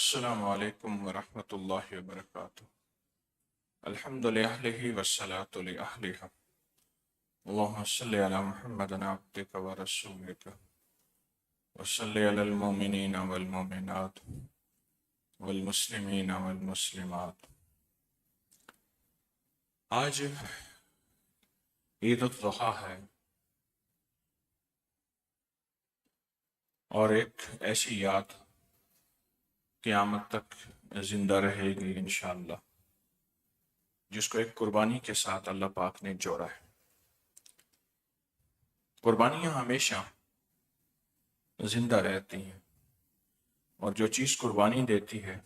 السلام علیکم ورحمۃ اللہ وبرکاتہ۔ الحمد للہ والصلاة لأہلہ، اللہم صلی علی محمد عبدک ورسولک وصلی علی المؤمنین والمؤمنات والمسلمین والمسلمات۔ آج عید الاضحیٰ ہے اور ایک ایسی یاد قیامت تک زندہ رہے گی انشاءاللہ، جس کو ایک قربانی کے ساتھ اللہ پاک نے جوڑا ہے۔ قربانیاں ہمیشہ زندہ رہتی ہیں، اور جو چیز قربانی دیتی ہے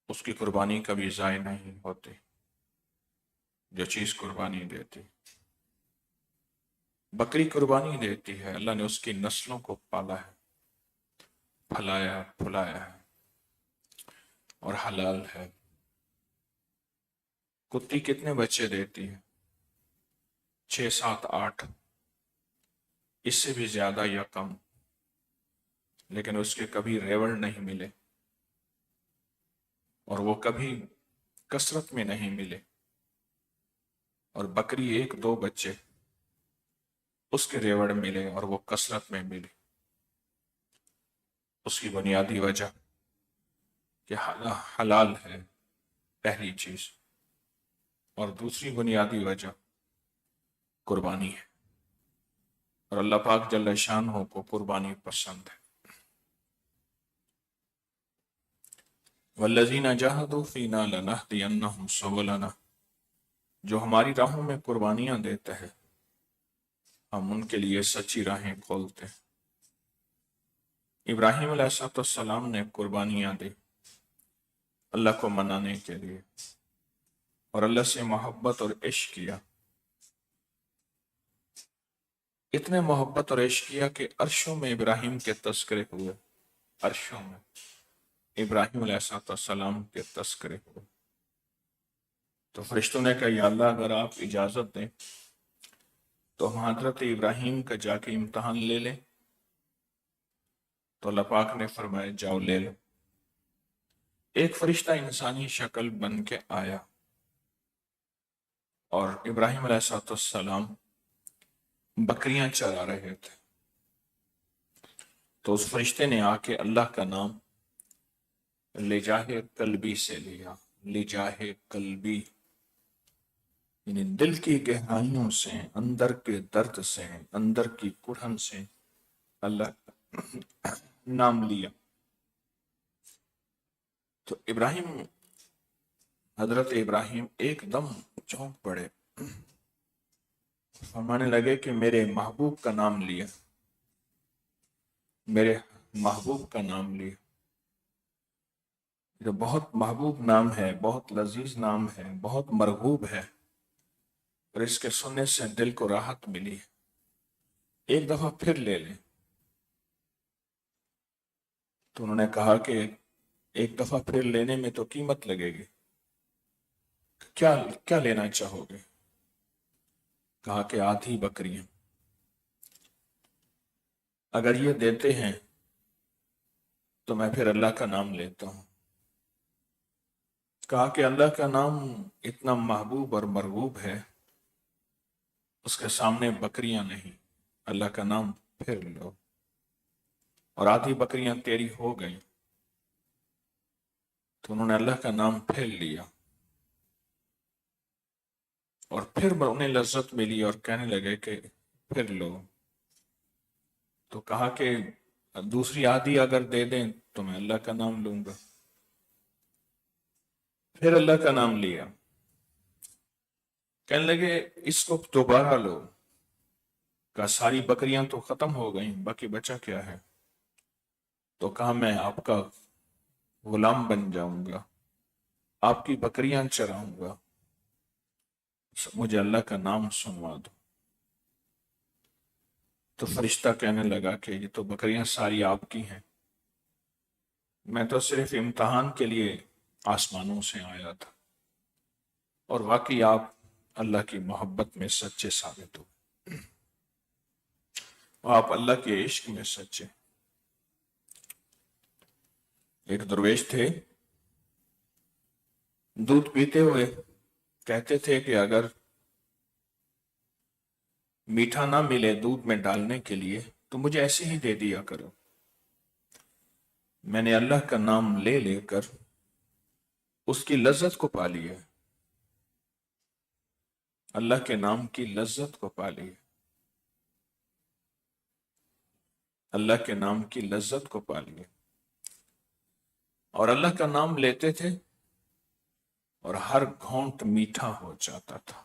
اس کی قربانی کبھی ضائع نہیں ہوتی۔ جو چیز قربانی دیتی، بکری قربانی دیتی ہے، اللہ نے اس کی نسلوں کو پالا ہے، پھلایا پھلایا ہے اور حلال ہے۔ کتی کتنے بچے دیتی ہے؟ 6 7 8، اس سے بھی زیادہ یا کم، لیکن اس کے کبھی ریوڑ نہیں ملے اور وہ کبھی کثرت میں نہیں ملے۔ اور بکری 1 2 بچے، اس کے ریوڑ ملے اور وہ کثرت میں ملے۔ اس کی بنیادی وجہ کہ حلال ہے، پہلی چیز، اور دوسری بنیادی وجہ قربانی ہے، اور اللہ پاک جل شانہ کو قربانی پسند ہے۔ والذین جاہدوا فینا لنہدینہم سبلنا، جو ہماری راہوں میں قربانیاں دیتے ہیں ہم ان کے لیے سچی راہیں کھولتے ہیں۔ ابراہیم علیہ السلام نے قربانیاں دی اللہ کو منانے کے لیے، اور اللہ سے محبت اور عشق کیا، اتنے محبت اور عشق کیا کہ عرشوں میں ابراہیم کے تذکرے ہوئے، عرشوں میں ابراہیم علیہ السلام کے تذکرے ہوئے۔ تو فرشتوں نے کہا یا اللہ اگر آپ اجازت دیں تو ہم حضرت ابراہیم کا جا کے امتحان لے لیں۔ تو اللہ پاک نے فرمایا جاؤ لے لو۔ ایک فرشتہ انسانی شکل بن کے آیا، اور ابراہیم علیہ السلام بکریاں چرا رہے تھے، تو اس فرشتے نے آ کے اللہ کا نام لجاہ قلبی سے لیا۔ لجاہ قلبی یعنی دل کی گہرائیوں سے، اندر کے درد سے، اندر کی کڑھن سے اللہ کا نام لیا۔ تو حضرت ابراہیم ایک دم چونک پڑے، فرمانے لگے کہ میرے محبوب کا نام لیا، میرے محبوب کا نام لیا۔ یہ بہت محبوب نام ہے، بہت لذیذ نام ہے، بہت مرغوب ہے، اور اس کے سننے سے دل کو راحت ملی ہے۔ ایک دفعہ پھر لے لیں۔ تو انہوں نے کہا کہ ایک دفعہ پھر لینے میں تو قیمت لگے گی، کیا لینا چاہو گے؟ کہا کہ آدھی بکریاں۔ اگر یہ دیتے ہیں تو میں پھر اللہ کا نام لیتا ہوں۔ کہا کہ اللہ کا نام اتنا محبوب اور مرغوب ہے، اس کے سامنے بکریاں نہیں، اللہ کا نام پھر لو۔ اور آدھی بکریاں تیری ہو گئیں۔ تو انہوں نے اللہ کا نام پھر لیا، اور پھر انہیں لذت ملی اور کہنے لگے کہ پھر لو۔ تو کہا کہ دوسری آدھی اگر دے دیں تو میں اللہ کا نام لوں گا۔ پھر اللہ کا نام لیا، کہنے لگے اس کو دوبارہ لو۔ کہا ساری بکریاں تو ختم ہو گئیں، باقی بچا کیا ہے؟ تو کہا میں آپ کا غلام بن جاؤں گا، آپ کی بکریاں چراؤں گا، مجھے اللہ کا نام سنوا دو۔ تو فرشتہ کہنے لگا کہ یہ تو بکریاں ساری آپ کی ہیں، میں تو صرف امتحان کے لیے آسمانوں سے آیا تھا۔ اور واقعی آپ اللہ کی محبت میں سچے ثابت ہو، آپ اللہ کے عشق میں سچے۔ ایک درویش تھے، دودھ پیتے ہوئے کہتے تھے کہ اگر میٹھا نہ ملے دودھ میں ڈالنے کے لیے تو مجھے ایسے ہی دے دیا کرو۔ میں نے اللہ کا نام لے لے کر اس کی لذت کو پا لیا، اللہ کے نام کی لذت کو پا لیا، اللہ کے نام کی لذت کو پا لیا، اور اللہ کا نام لیتے تھے اور ہر گھونٹ میٹھا ہو جاتا تھا۔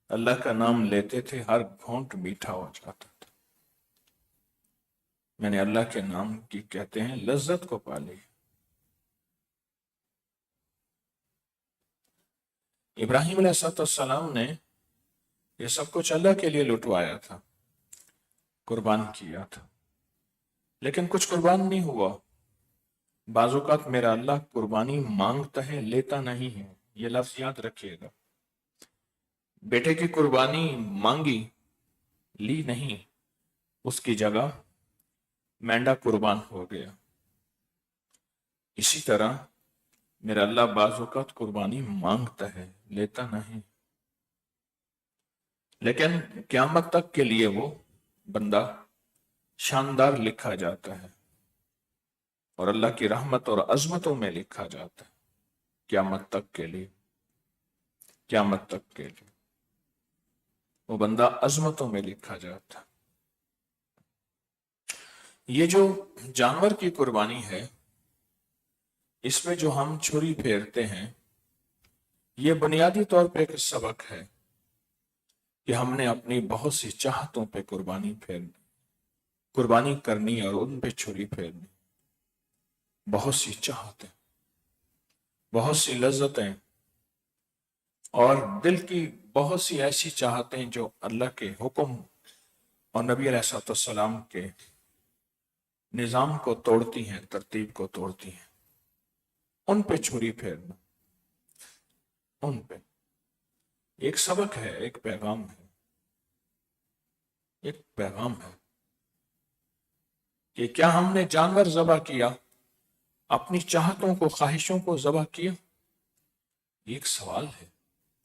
اللہ کا نام لیتے تھے، ہر گھونٹ میٹھا ہو جاتا تھا۔ میں نے اللہ کے نام کی کہتے ہیں لذت کو پا لی۔ ابراہیم علیہ السلام نے یہ سب کچھ اللہ کے لیے لٹوایا تھا، قربان کیا تھا، لیکن کچھ قربان نہیں ہوا۔ بعض اوقات میرا اللہ قربانی مانگتا ہے، لیتا نہیں ہے، یہ لفظ یاد رکھیے گا۔ بیٹے کی قربانی مانگی، لی نہیں، اس کی جگہ مینڈا قربان ہو گیا۔ اسی طرح میرا اللہ بعض اوقات قربانی مانگتا ہے، لیتا نہیں، لیکن قیامت تک کے لیے وہ بندہ شاندار لکھا جاتا ہے اور اللہ کی رحمت اور عظمتوں میں لکھا جاتا ہے۔ قیامت تک کے لیے، قیامت تک کے لیے وہ بندہ عظمتوں میں لکھا جاتا ہے۔ یہ جو جانور کی قربانی ہے، اس میں جو ہم چھری پھیرتے ہیں، یہ بنیادی طور پہ ایک سبق ہے کہ ہم نے اپنی بہت سی چاہتوں پہ قربانی کرنی اور ان پہ چھری پھیرنی۔ بہت سی چاہتیں، بہت سی لذتیں اور دل کی بہت سی ایسی چاہتیں جو اللہ کے حکم اور نبی علیہ السلام کے نظام کو توڑتی ہیں، ترتیب کو توڑتی ہیں، ان پہ چھری پھیرنا، ان پہ ایک سبق ہے، ایک پیغام ہے، ایک پیغام ہے کہ کیا ہم نے جانور ذبح کیا، اپنی چاہتوں کو، خواہشوں کو ذبح کیا؟ یہ ایک سوال ہے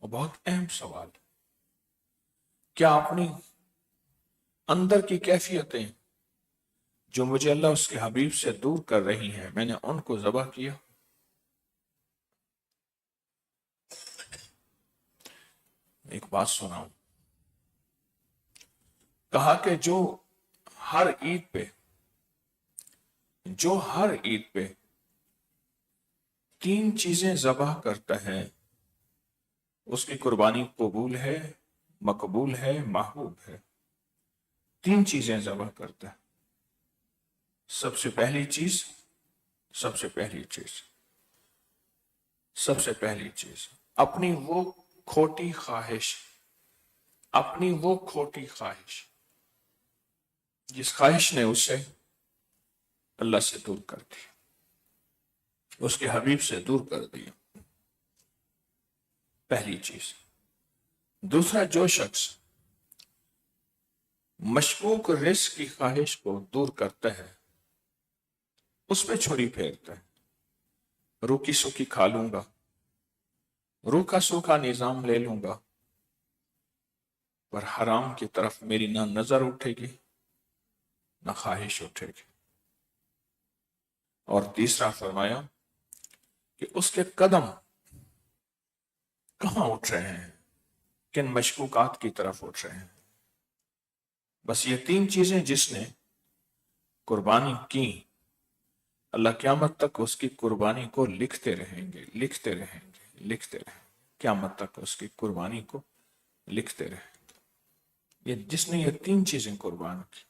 اور بہت اہم سوال ہے۔ کیا اپنی اندر کی کیفیتیں جو مجھے اللہ اس کے حبیب سے دور کر رہی ہیں، میں نے ان کو ذبح کیا؟ ایک بات سناؤں، کہا کہ جو ہر عید پہ 3 چیزیں ذبح کرتا ہے، اس کی قربانی قبول ہے، مقبول ہے، محبوب ہے۔ 3 چیزیں ذبح کرتا ہے۔ سب سے پہلی چیز اپنی وہ کھوٹی خواہش جس خواہش نے اسے اللہ سے دور کر دیا، اس کے حبیب سے دور کر دیا، پہلی چیز۔ دوسرا، جو شخص مشکوک رزق کی خواہش کو دور کرتا ہے، اس پہ چھری پھیرتا ہے۔ روکی سوکھی کھا لوں گا، روکھا سوکھا نظام لے لوں گا، پر حرام کی طرف میری نہ نظر اٹھے گی نہ خواہش اٹھے گی۔ اور تیسرا فرمایا کہ اس کے قدم کہاں اٹھ رہے ہیں، کن مشکوکات کی طرف اٹھ رہے ہیں۔ بس یہ 3 چیزیں جس نے قربانی کی، اللہ قیامت تک اس کی قربانی کو لکھتے رہیں گے، قیامت تک اس کی قربانی کو لکھتے رہیں گے۔ جس نے یہ 3 چیزیں قربان کی،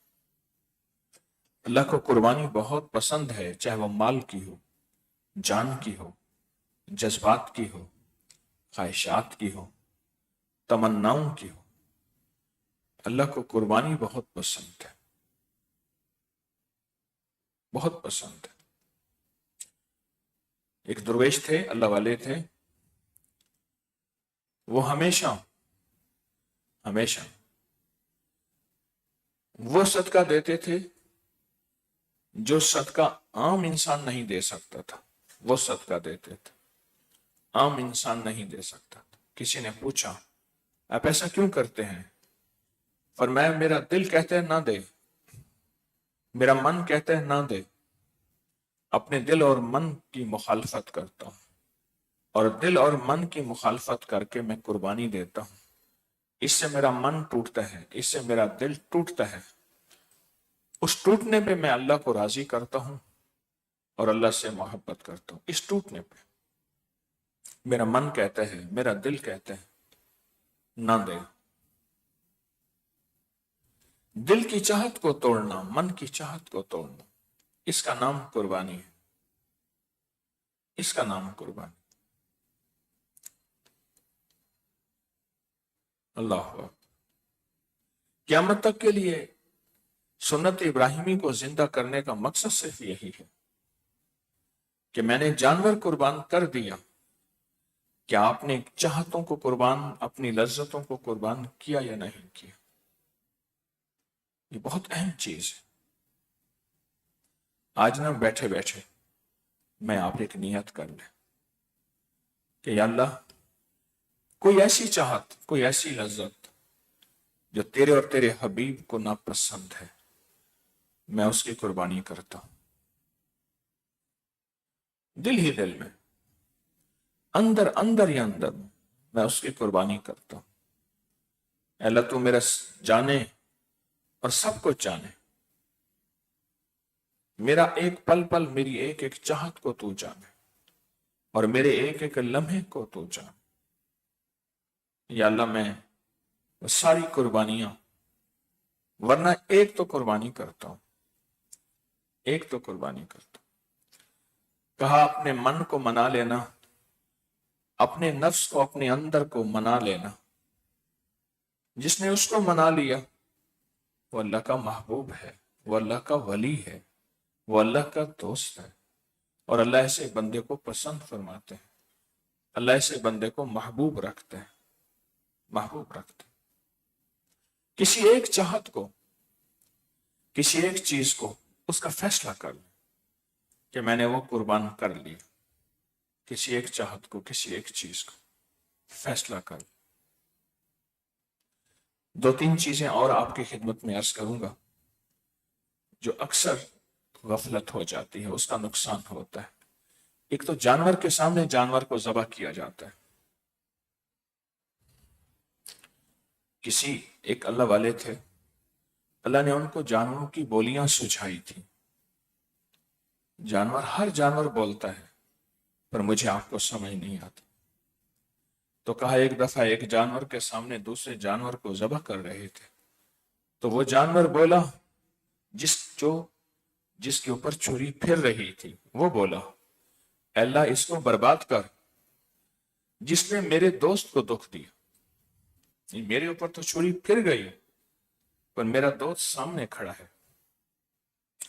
اللہ کو قربانی بہت پسند ہے، چاہے وہ مال کی ہو، جان کی ہو، جذبات کی ہو، خواہشات کی ہو، تمناؤں کی ہو۔ اللہ کو قربانی بہت پسند ہے، بہت پسند ہے۔ ایک درویش تھے، اللہ والے تھے، وہ ہمیشہ وہ صدقہ دیتے تھے جو صدقہ عام انسان نہیں دے سکتا تھا، وہ صدقہ دیتے تھے، عام انسان نہیں دے سکتا تھا۔ کسی نے پوچھا آپ ایسا کیوں کرتے ہیں؟ فرمایا میرا دل کہتا ہے نہ دے، میرا من کہتا ہے نہ دے، اپنے دل اور من کی مخالفت کرتا ہوں، اور دل اور من کی مخالفت کر کے میں قربانی دیتا ہوں۔ اس سے میرا من ٹوٹتا ہے، اس سے میرا دل ٹوٹتا ہے، اس ٹوٹنے پہ میں اللہ کو راضی کرتا ہوں اور اللہ سے محبت کرتا ہوں۔ اس ٹوٹنے پہ میرا من کہتا ہے، میرا دل کہتا ہے نہ دے۔ دل کی چاہت کو توڑنا، من کی چاہت کو توڑنا، اس کا نام قربانی ہے، اس کا نام قربانی۔ اللہ اکبر۔ قیامت تک کے لیے سنت ابراہیمی کو زندہ کرنے کا مقصد صرف یہی ہے کہ میں نے جانور قربان کر دیا، کیا آپ نے چاہتوں کو قربان، اپنی لذتوں کو قربان کیا یا نہیں کیا؟ یہ بہت اہم چیز ہے۔ آج نہ بیٹھے بیٹھے میں آپ ایک نیت کر لیں کہ یا اللہ کوئی ایسی چاہت، کوئی ایسی لذت جو تیرے اور تیرے حبیب کو ناپسند ہے، میں اس کی قربانی کرتا ہوں، دل ہی دل میں، اندر اندر ہی اندر میں اس کی قربانی کرتا ہوں۔ اے اللہ تو میرا جانے اور سب کچھ جانے، میرا ایک پل پل، میری ایک ایک چاہت کو تو جانے، اور میرے ایک ایک لمحے کو تو جانے۔ یا اللہ میں وہ ساری قربانیاں، ورنہ ایک تو قربانی کرتا ہوں، ایک تو قربانی کرتا ہوں۔ کہا اپنے من کو منا لینا، اپنے نفس کو، اپنے اندر کو منا لینا۔ جس نے اس کو منا لیا وہ اللہ کا محبوب ہے، وہ اللہ کا ولی ہے، وہ اللہ کا دوست ہے، اور اللہ ایسے بندے کو پسند فرماتے ہیں، اللہ ایسے بندے کو محبوب رکھتے ہیں، محبوب رکھتے ہیں۔ کسی ایک چاہت کو، کسی ایک چیز کو اس کا فیصلہ کر لیں کہ میں نے وہ قربان کر لی، کسی ایک چاہت کو، کسی ایک چیز کو فیصلہ کر لیں۔ دو تین چیزیں اور آپ کی خدمت میں عرض کروں گا جو اکثر غفلت ہو جاتی ہے، اس کا نقصان ہوتا ہے۔ ایک تو جانور کے سامنے جانور کو ذبح کیا جاتا ہے۔ کسی ایک اللہ والے تھے، اللہ نے ان کو جانوروں کی بولیاں سجھائی تھی۔ جانور، ہر جانور بولتا ہے، پر مجھے آپ کو سمجھ نہیں آتا۔ تو کہا ایک دفعہ ایک جانور کے سامنے دوسرے جانور کو ذبح کر رہے تھے، تو وہ جانور بولا، جس کے اوپر چھری پھر رہی تھی، وہ بولا اے اللہ اس کو برباد کر، جس نے میرے دوست کو دکھ دیا۔ میرے اوپر تو چھری پھر گئی، پر میرا دوست سامنے کھڑا ہے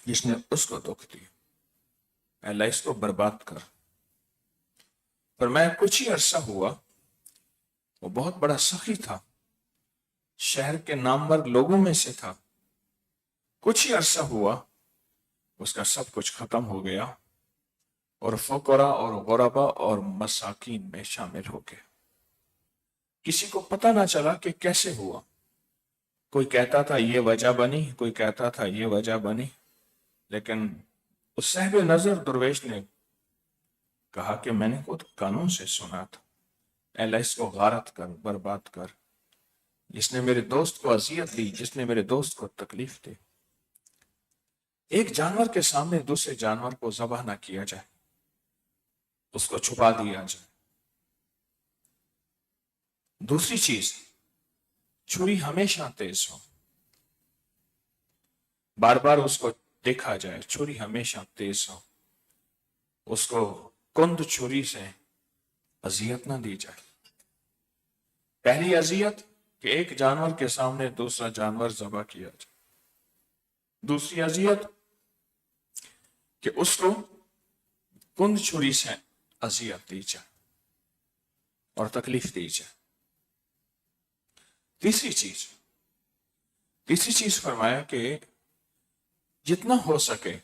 جس نے اس کو دکھ دیا، اے اللہ اس کو برباد کر۔ پر میں کچھ ہی عرصہ ہوا، وہ بہت بڑا سخی تھا، شہر کے نامور لوگوں میں سے تھا، کچھ ہی عرصہ ہوا اس کا سب کچھ ختم ہو گیا، اور فقراء اور غرباء اور مساکین میں شامل ہو گئے۔ کسی کو پتہ نہ چلا کہ کیسے ہوا، کوئی کہتا تھا یہ وجہ بنی، کوئی کہتا تھا یہ وجہ بنی، لیکن اس صاحب نظر درویش نے کہا کہ میں نے خود کانوں سے سنا تھا، اے اللہ اس کو غارت کر، برباد کر، جس نے میرے دوست کو اذیت دی، جس نے میرے دوست کو تکلیف دی۔ ایک جانور کے سامنے دوسرے جانور کو ذبح نہ کیا جائے، اس کو چھپا دیا جائے۔ دوسری چیز، چھری ہمیشہ تیز ہو، بار بار اس کو دیکھا جائے، چھری ہمیشہ تیز ہو، اس کو کند چھری سے اذیت نہ دی جائے۔ پہلی اذیت کہ ایک جانور کے سامنے دوسرا جانور ذبح کیا جائے، دوسری اذیت کہ اس کو کند چھری سے اذیت دی جائے اور تکلیف دی جائے۔ تیسری چیز فرمایا کہ جتنا ہو سکے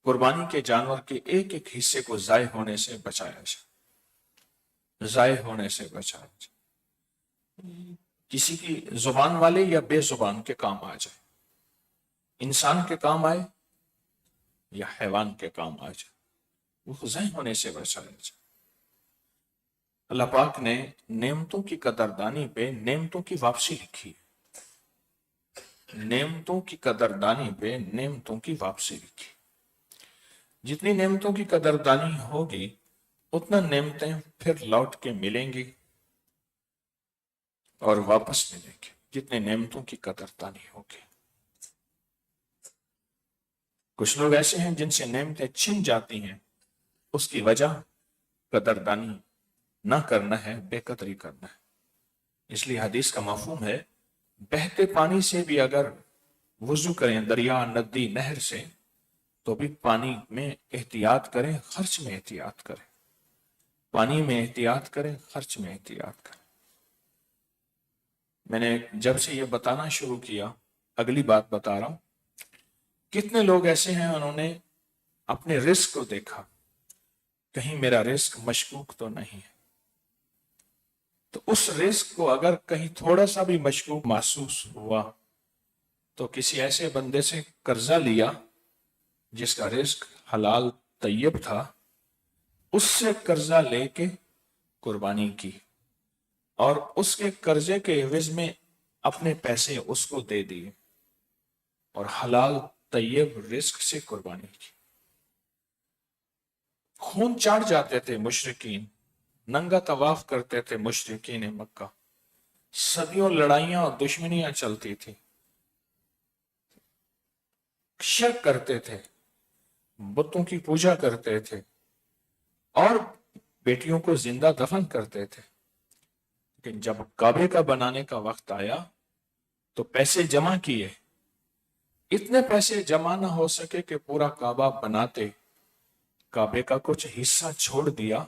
قربانی کے جانور کے ایک ایک حصے کو ضائع ہونے سے بچایا جائے، ضائع ہونے سے بچایا جائے، کسی کی زبان والے یا بے زبان کے کام آ جائے، انسان کے کام آئے یا حیوان کے کام آ جائے، وہ ضائع ہونے سے بچایا جائے۔ اللہ پاک نے نعمتوں کی قدردانی پہ نعمتوں کی واپسی لکھی ہے، نعمتوں کی قدردانی پہ نعمتوں کی واپسی لکھی۔ جتنی نعمتوں کی قدردانی ہوگی اتنا نعمتیں پھر لوٹ کے ملیں گی اور واپس ملیں گی، جتنے نعمتوں کی قدردانی ہوگی۔ کچھ لوگ ایسے ہیں جن سے نعمتیں چھن جاتی ہیں، اس کی وجہ قدردانی نہ کرنا ہے، بے قدری کرنا ہے۔ اس لیے حدیث کا مفہوم ہے بہتے پانی سے بھی اگر وضو کریں، دریا، ندی، نہر سے، تو بھی پانی میں احتیاط کریں، خرچ میں احتیاط کریں، پانی میں احتیاط کریں، خرچ میں احتیاط کریں۔ میں نے جب سے یہ بتانا شروع کیا، اگلی بات بتا رہا ہوں، کتنے لوگ ایسے ہیں انہوں نے اپنے رزق کو دیکھا، کہیں میرا رزق مشکوک تو نہیں ہے، تو اس رزق کو اگر کہیں تھوڑا سا بھی مشکوک محسوس ہوا تو کسی ایسے بندے سے قرضہ لیا جس کا رزق حلال طیب تھا، اس سے قرضہ لے کے قربانی کی اور اس کے قرضے کے عوض میں اپنے پیسے اس کو دے دیے اور حلال طیب رزق سے قربانی کی۔ خون چاٹ جاتے تھے مشرکین، ننگا طواف کرتے تھے مشرکین مکہ، صدیوں لڑائیاں اور دشمنیاں چلتی تھی، شرک کرتے تھے، بتوں کی پوجا کرتے تھے اور بیٹیوں کو زندہ دفن کرتے تھے۔ لیکن جب کعبے کا بنانے کا وقت آیا تو پیسے جمع کیے، اتنے پیسے جمع نہ ہو سکے کہ پورا کعبہ بناتے، کعبے کا کچھ حصہ چھوڑ دیا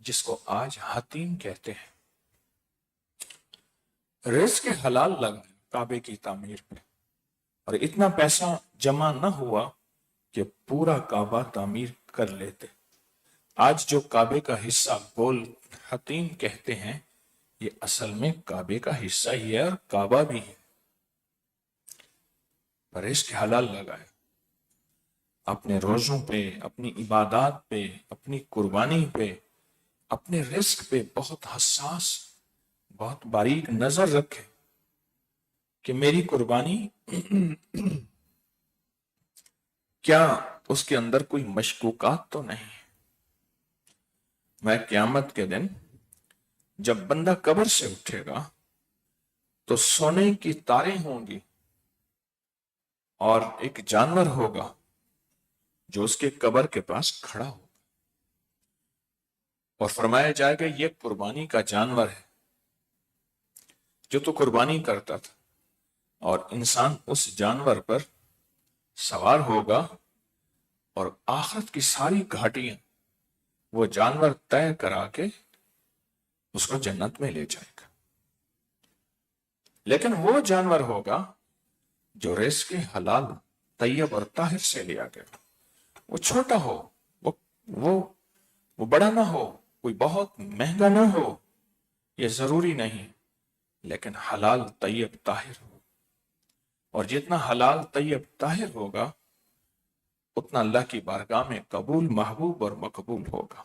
جس کو آج حتیم کہتے ہیں۔ رزق حلال لگا کعبے کی تعمیر پہ اور اتنا پیسہ جمع نہ ہوا کہ پورا کعبہ تعمیر کر لیتے۔ آج جو کعبے کا حصہ گول حتیم کہتے ہیں، یہ اصل میں کعبے کا حصہ ہی ہے اور کعبہ بھی ہے۔ پر رزق حلال لگائے، اپنے روزوں پہ، اپنی عبادات پہ، اپنی قربانی پہ، اپنے رزق پہ بہت حساس، بہت باریک نظر رکھے کہ میری قربانی کیا اس کے اندر کوئی مشکوکات تو نہیں ہے۔ میں قیامت کے دن جب بندہ قبر سے اٹھے گا تو سونے کی تاریں ہوں گی اور ایک جانور ہوگا جو اس کے قبر کے پاس کھڑا ہوگا اور فرمایا جائے گا یہ قربانی کا جانور ہے جو تو قربانی کرتا تھا، اور انسان اس جانور پر سوار ہوگا اور آخرت کی ساری گھاٹیاں وہ جانور طے کرا کے اس کو جنت میں لے جائے گا۔ لیکن وہ جانور ہوگا جو رزق حلال طیب اور طاہر سے لیا گیا، وہ چھوٹا ہو، وہ بڑا نہ ہو، کوئی بہت مہنگا نہ ہو، یہ ضروری نہیں، لیکن حلال طیب طاہر ہو، اور جتنا حلال طیب طاہر ہوگا اتنا اللہ کی بارگاہ میں قبول، محبوب اور مقبول ہوگا،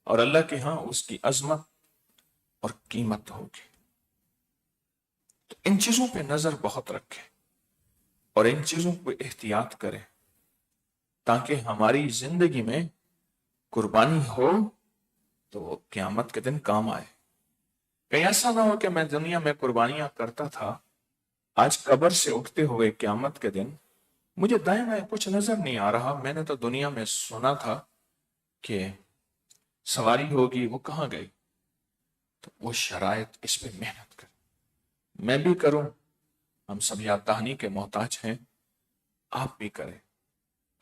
اور اللہ کے ہاں اس کی عظمت اور قیمت ہوگی۔ تو ان چیزوں پہ نظر بہت رکھیں اور ان چیزوں پہ احتیاط کریں تاکہ ہماری زندگی میں قربانی ہو تو وہ قیامت کے دن کام آئے۔ کہیں ایسا نہ ہو کہ میں دنیا میں قربانیاں کرتا تھا، آج قبر سے اٹھتے ہوئے قیامت کے دن مجھے دائیں بائیں کچھ نظر نہیں آ رہا، میں نے تو دنیا میں سنا تھا کہ سواری ہوگی، وہ کہاں گئی؟ تو وہ شرائط اس پہ محنت کر، میں بھی کروں، ہم سب یاد دہانی کے محتاج ہیں، آپ بھی کریں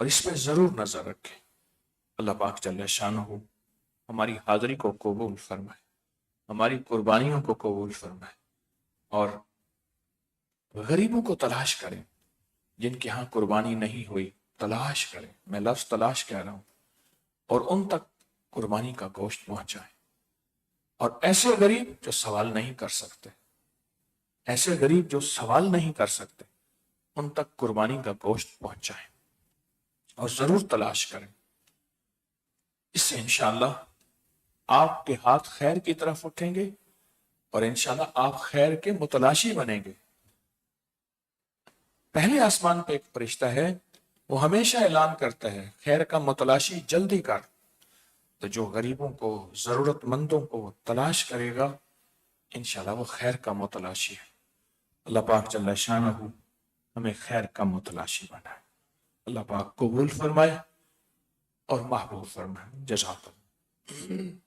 اور اس پہ ضرور نظر رکھیں۔ اللہ پاک جل شانہ ہماری حاضری کو قبول فرمائے، ہماری قربانیوں کو قبول فرمائے، اور غریبوں کو تلاش کریں جن کے ہاں قربانی نہیں ہوئی، تلاش کریں، میں لفظ تلاش کہہ رہا ہوں، اور ان تک قربانی کا گوشت پہنچائیں. اور ایسے غریب جو سوال نہیں کر سکتے، ایسے غریب جو سوال نہیں کر سکتے، ان تک قربانی کا گوشت پہنچائیں اور ضرور تلاش کریں. اس سے انشاءاللہ آپ کے ہاتھ خیر کی طرف اٹھیں گے اور انشاءاللہ آپ خیر کے متلاشی بنیں گے. پہلے آسمان پہ ایک فرشتہ ہے، وہ ہمیشہ اعلان کرتا ہے خیر کا متلاشی جلدی کر. تو جو غریبوں کو، ضرورت مندوں کو تلاش کرے گا انشاءاللہ وہ خیر کا متلاشی ہے. اللہ پاک جل شانہ ہمیں خیر کا متلاشی بنائے. اللہ پاک قبول فرمائے اور محبوب فرمائے. جزاک اللہ.